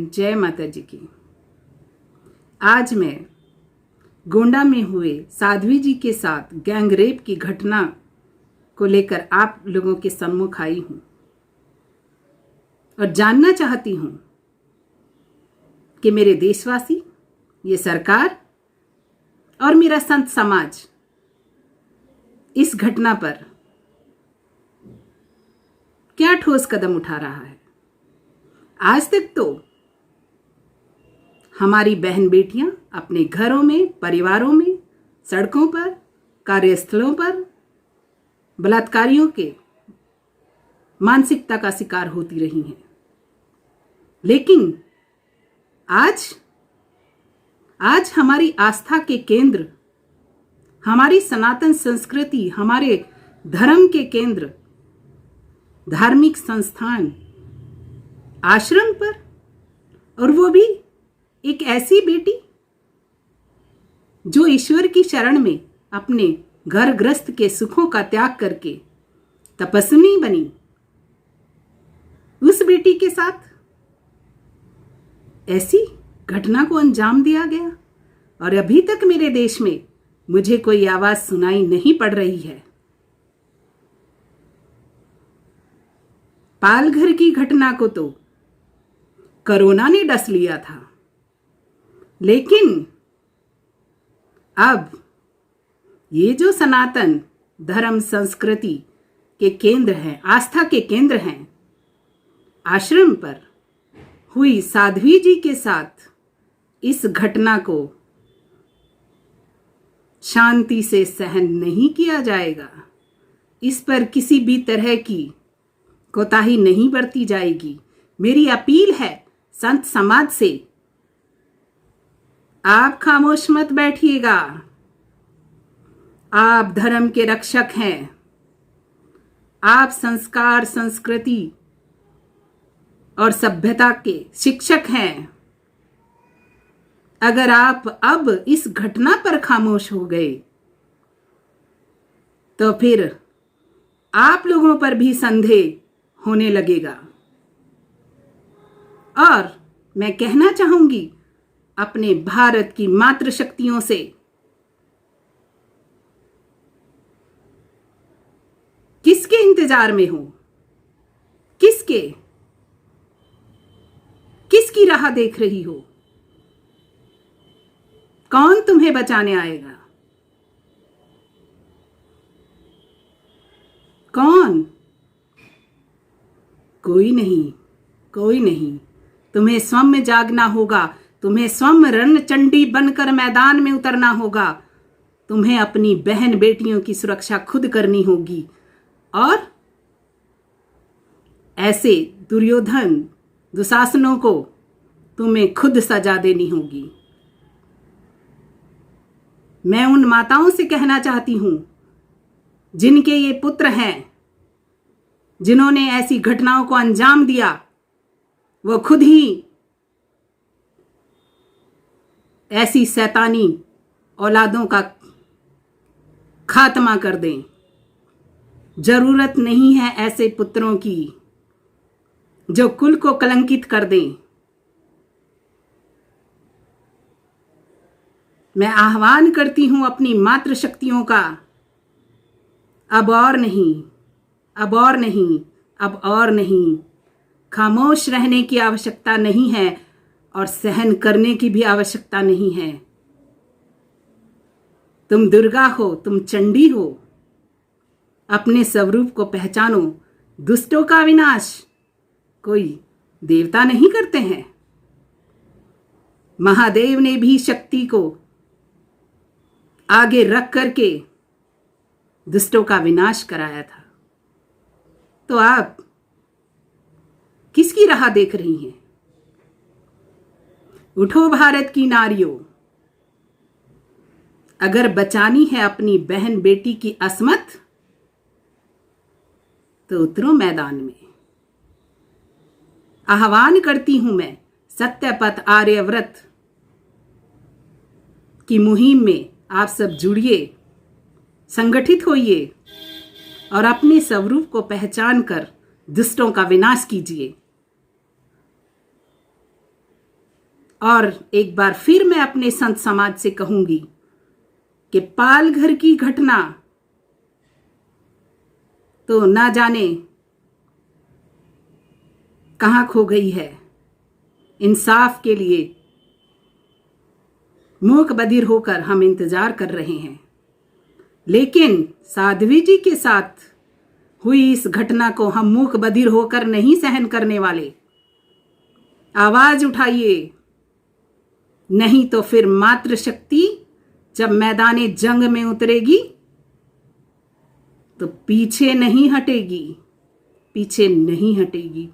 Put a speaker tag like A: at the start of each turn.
A: जय माता जी की। आज मैं गोंडा में हुए साध्वी जी के साथ गैंगरेप की घटना को लेकर आप लोगों के सम्मुख आई हूं और जानना चाहती हूं कि मेरे देशवासी, ये सरकार और मेरा संत समाज इस घटना पर क्या ठोस कदम उठा रहा है। आज तक तो हमारी बहन बेटियां अपने घरों में, परिवारों में, सड़कों पर, कार्यस्थलों पर बलात्कारियों के मानसिकता का शिकार होती रही हैं। लेकिन आज हमारी आस्था के केंद्र, हमारी सनातन संस्कृति, हमारे धर्म के केंद्र, धार्मिक संस्थान, आश्रम पर, और वो भी एक ऐसी बेटी जो ईश्वर की शरण में अपने घर गृहस्थ के सुखों का त्याग करके तपस्विनी बनी, उस बेटी के साथ ऐसी घटना को अंजाम दिया गया। और अभी तक मेरे देश में मुझे कोई आवाज सुनाई नहीं पड़ रही है। पालघर की घटना को तो कोरोना ने डस लिया था, लेकिन अब ये जो सनातन धर्म संस्कृति के केंद्र हैं, आस्था के केंद्र हैं, आश्रम पर हुई साध्वी जी के साथ इस घटना को शांति से सहन नहीं किया जाएगा। इस पर किसी भी तरह की कोताही नहीं बरती जाएगी। मेरी अपील है संत समाज से, आप खामोश मत बैठिएगा। आप धर्म के रक्षक हैं, आप संस्कार, संस्कृति और सभ्यता के शिक्षक हैं। अगर आप अब इस घटना पर खामोश हो गए तो फिर आप लोगों पर भी संदेह होने लगेगा। और मैं कहना चाहूंगी अपने भारत की मातृशक्तियों से, किसके इंतजार में हो? किसकी राह देख रही हो? कौन तुम्हें बचाने आएगा? कौन? कोई नहीं। तुम्हें स्वयं जागना होगा, तुम्हें स्वयं रणचंडी बनकर मैदान में उतरना होगा। तुम्हें अपनी बहन बेटियों की सुरक्षा खुद करनी होगी और ऐसे दुर्योधन, दुशासनों को तुम्हें खुद सजा देनी होगी। मैं उन माताओं से कहना चाहती हूं जिनके ये पुत्र हैं, जिन्होंने ऐसी घटनाओं को अंजाम दिया, वो खुद ही ऐसी शैतानी औलादों का खात्मा कर दें। जरूरत नहीं है ऐसे पुत्रों की जो कुल को कलंकित कर दें। मैं आह्वान करती हूं अपनी मातृशक्तियों का, अब और नहीं। खामोश रहने की आवश्यकता नहीं है और सहन करने की भी आवश्यकता नहीं है। तुम दुर्गा हो, तुम चंडी हो, अपने स्वरूप को पहचानो। दुष्टों का विनाश कोई देवता नहीं करते हैं। महादेव ने भी शक्ति को आगे रख करके दुष्टों का विनाश कराया था। तो आप किसकी राह देख रही हैं? उठो भारत की नारियों, अगर बचानी है अपनी बहन बेटी की असमत तो उतरो मैदान में। आह्वान करती हूं मैं सत्यपथ आर्यव्रत की मुहिम में आप सब जुड़िए, संगठित होइए और अपने स्वरूप को पहचान कर दुष्टों का विनाश कीजिए। और एक बार फिर मैं अपने संत समाज से कहूंगी कि पालघर की घटना तो ना जाने कहां खो गई है। इंसाफ के लिए मूक बधिर होकर हम इंतजार कर रहे हैं, लेकिन साध्वी जी के साथ हुई इस घटना को हम मूक बधिर होकर नहीं सहन करने वाले। आवाज उठाइए, नहीं तो फिर मातृशक्ति जब मैदाने जंग में उतरेगी तो पीछे नहीं हटेगी, पीछे नहीं हटेगी।